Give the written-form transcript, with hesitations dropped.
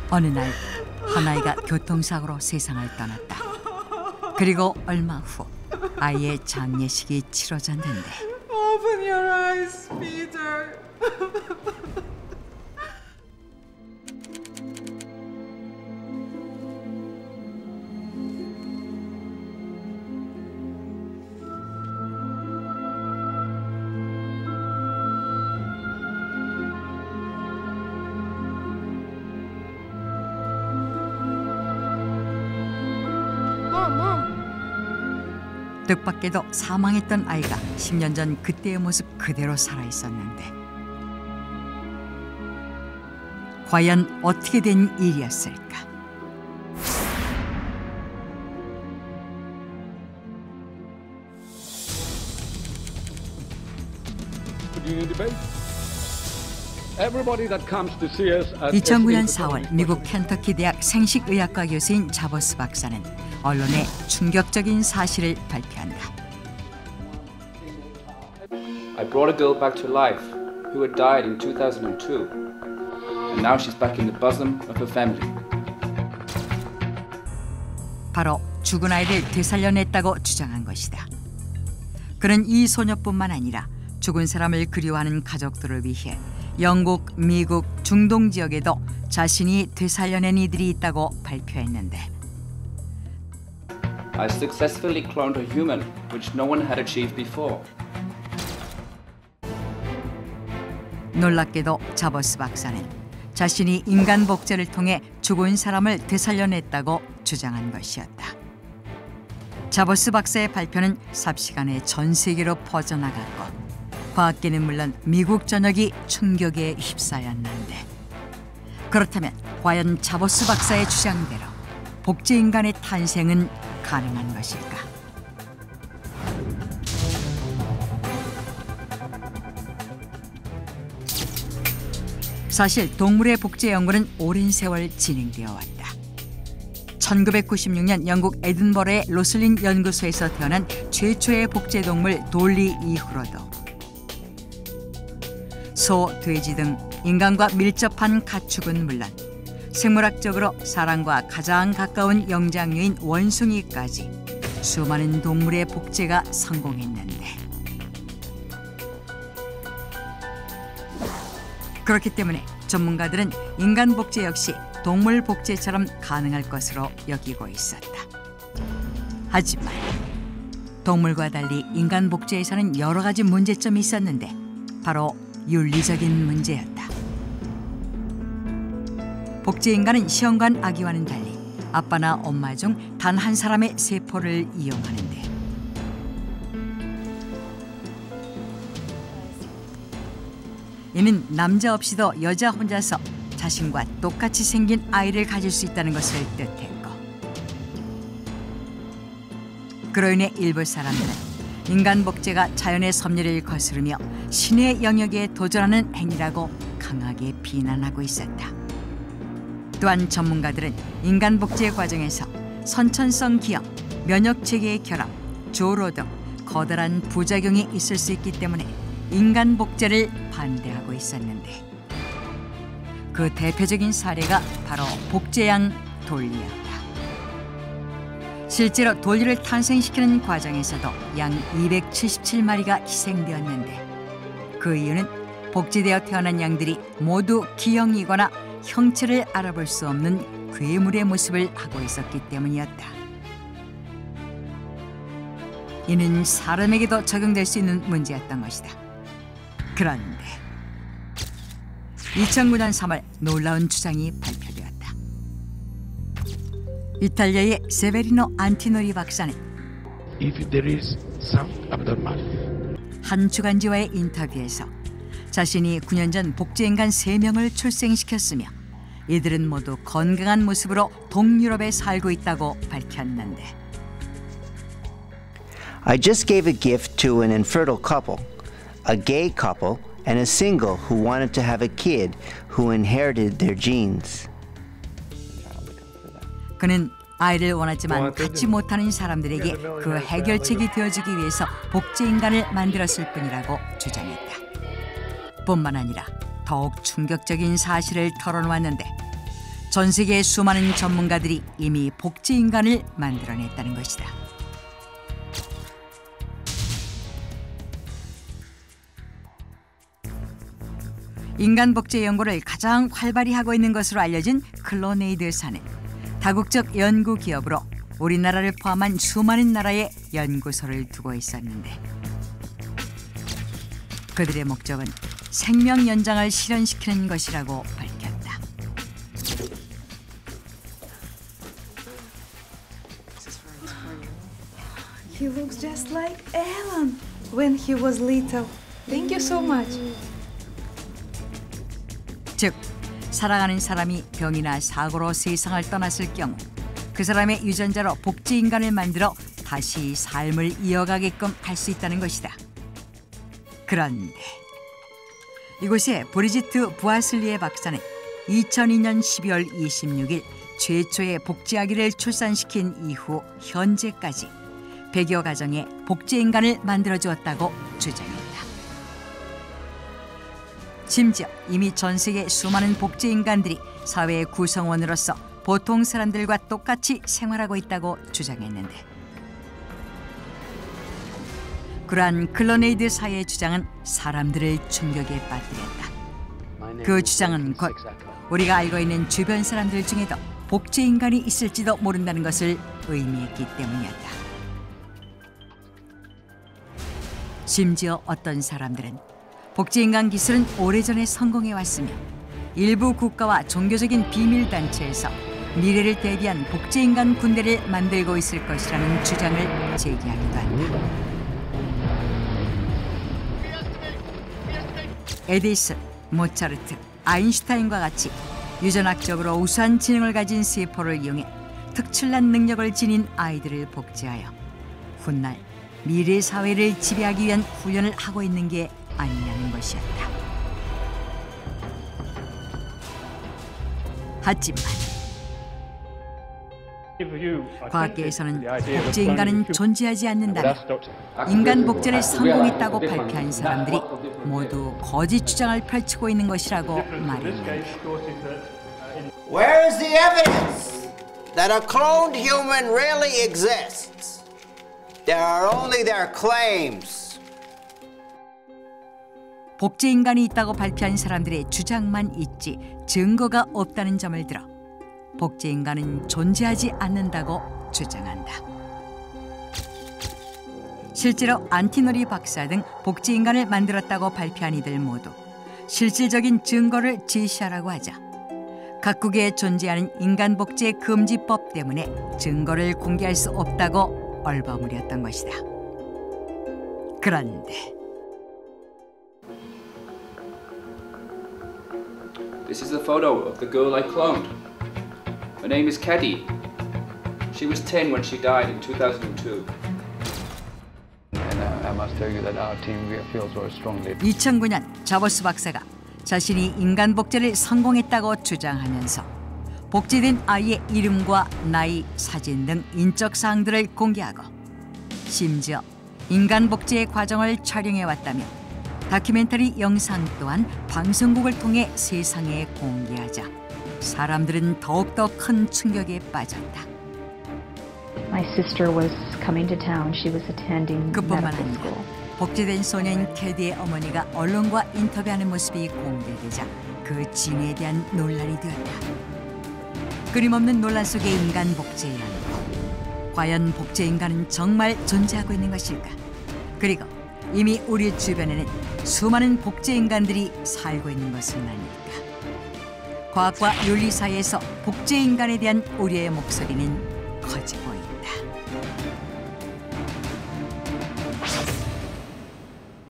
어느 날 한 아이가 교통사고로 세상을 떠났다. 그리고 얼마 후 아이의 장례식이 치러졌는데 Open your eyes, Peter. 뜻밖에도 사망했던 아이가 10년 전 그때의 모습 그대로 살아있었는데 과연 어떻게 된 일이었을까? Everybody that comes to see us at 2009년 4월 미국 켄터키 대학 생식의학과 교수인 자보스 박사는 언론에 충격적인 사실을 발표한다. I brought a girl back to life who had died in 2002, and now she's back in the bosom of her family. 바로 죽은 아이를 되살려냈다고 주장한 것이다. 그는 이 소녀뿐만 아니라 죽은 사람을 그리워하는 가족들을 위해 영국, 미국, 중동 지역에도 자신이 되살려낸 이들이 있다고 발표했는데 I successfully cloned a human, which no one had achieved before. 놀랍게도 자보스 박사는 자신이 인간 복제를 통해 죽은 사람을 되살려냈다고 주장한 것이었다. 자보스 박사의 발표는 삽시간에 전 세계로 퍼져나갔고 과학계는 물론 미국 전역이 충격에 휩싸였는데 그렇다면 과연 자보스 박사의 주장대로 복제인간의 탄생은 가능한 것일까? 사실 동물의 복제 연구는 오랜 세월 진행되어 왔다. 1996년 영국 에든버러의 로슬린 연구소에서 태어난 최초의 복제 동물 돌리 이후로도 소, 돼지 등 인간과 밀접한 가축은 물론 생물학적으로 사람과 가장 가까운 영장류인 원숭이까지 수많은 동물의 복제가 성공했는데 그렇기 때문에 전문가들은 인간 복제 역시 동물 복제처럼 가능할 것으로 여기고 있었다. 하지만 동물과 달리 인간 복제에서는 여러 가지 문제점이 있었는데 바로 윤리적인 문제였다. 복제 인간은 시험관 아기와는 달리 아빠나 엄마 중 단 한 사람의 세포를 이용하는데 이는 남자 없이도 여자 혼자서 자신과 똑같이 생긴 아이를 가질 수 있다는 것을 뜻했고 그로 인해 일부 사람들은 인간 복제가 자연의 섭리를 거스르며 신의 영역에 도전하는 행위라고 강하게 비난하고 있었다. 또한 전문가들은 인간 복제 과정에서 선천성 기형, 면역체계의 결함, 조로 등 커다란 부작용이 있을 수 있기 때문에 인간 복제를 반대하고 있었는데 그 대표적인 사례가 바로 복제양 돌리였다. 실제로 돌리를 탄생시키는 과정에서도 양 277마리가 희생되었는데 그 이유는 복제되어 태어난 양들이 모두 기형이거나 형체를 알아볼 수 없는 괴물의 모습을 하고 있었기 때문이었다. 이는 사람에게도 적용될 수 있는 문제였던 것이다. 그런데 2009년 3월 놀라운 주장이 발표되었다. 이탈리아의 세베리노 안티노리 박사는 If there is some abnormality. 한 주간지와의 인터뷰에서 자신이 9년 전 복제인간 3명을 출생시켰으며 이들은 모두 건강한 모습으로 동유럽에 살고 있다고 밝혔는데 I just gave a gift to an infertile couple, a gay couple, and a single who wanted to have a kid who inherited their genes. 그는 아이를 원하지만 갖지 못하는 사람들에게 그 해결책이 되어주기 위해서 복제인간을 만들었을 뿐이라고 주장했다. 뿐만 아니라 더욱 충격적인 사실을 털어놓았는데 전 세계의 수많은 전문가들이 이미 복제인간을 만들어냈다는 것이다. 인간 복제 연구를 가장 활발히 하고 있는 것으로 알려진 클로네이드사는 다국적 연구 기업으로 우리나라를 포함한 수많은 나라에 연구소를 두고 있었는데 그들의 목적은 생명 연장을 실현시키는 것이라고 밝혔다. He looks just like Alan when he was little. Thank you so much. 즉, 사랑하는 사람이 병이나 사고로 세상을 떠났을 경우 그 사람의 유전자로 복제인간을 만들어 다시 삶을 이어가게끔 할 수 있다는 것이다. 그런데 이곳의 브리지트 부아슬리에 박사는 2002년 12월 26일 최초의 복제아기를 출산시킨 이후 현재까지 100여 가정의 복제인간을 만들어주었다고 주장했다. 심지어 이미 전 세계 수많은 복제인간들이 사회의 구성원으로서 보통 사람들과 똑같이 생활하고 있다고 주장했는데 그러한 클로네이드 사의 주장은 사람들을 충격에 빠뜨렸다. 그 주장은 곧 우리가 알고 있는 주변 사람들 중에도 복제인간이 있을지도 모른다는 것을 의미했기 때문이었다. 심지어 어떤 사람들은 복제인간 기술은 오래전에 성공해왔으며 일부 국가와 종교적인 비밀단체에서 미래를 대비한 복제인간 군대를 만들고 있을 것이라는 주장을 제기하기도 한다. 에디슨, 모차르트, 아인슈타인과 같이 유전학적으로 우수한 지능을 가진 세포를 이용해 특출난 능력을 지닌 아이들을 복제하여 훗날 미래 사회를 지배하기 위한 훈련을 하고 있는 게 아니냐는 것이었다. 하지만 과학계에서는 복제인간은 존재하지 않는다며 인간 복제를 성공했다고 발표한 사람들이 모두 거짓 주장을 펼치고 있는 것이라고 말했는데 Where is the evidence that a cloned human really exists? There are only their claims. 복제인간이 있다고 발표한 사람들의 주장만 있지 증거가 없다는 점을 들어 복제인간은 존재하지 않는다고 주장한다. 실제로 안티노리 박사 등 복제인간을 만들었다고 발표한 이들 모두 실질적인 증거를 제시하라고 하자 각국에 존재하는 인간 복제 금지법 때문에 증거를 공개할 수 없다고 얼버무렸던 것이다. 그런데 This is a photo of the girl I cloned. Her name is Caddy. She was 10 when she died in 2002. And I must tell you that our team feels very strongly. 2009년 자보스 박사가 자신이 인간 복제를 성공했다고 주장하면서 복제된 아이의 이름과 나이, 사진 등 인적 사항들을 공개하고 심지어 인간 복제의 과정을 촬영해왔다며 다큐멘터리 영상 또한 방송국을 통해 세상에 공개하자 사람들은 더욱더 큰 충격에 빠졌다. My sister was coming to town. She was attending 그뿐만 medical 아니라 school. 복제된 소년 캐디의 어머니가 언론과 인터뷰하는 모습이 공개되자 그 진위에 대한 논란이 되었다. 끊임없는 논란 속의 인간 복제 연구. 과연 복제 인간은 정말 존재하고 있는 것일까? 그리고 이미 우리 주변에는 수많은 복제 인간들이 살고 있는 것은 아닐까? 과학과 윤리 사이에서 복제 인간에 대한 우리의 목소리는 커지고 있다.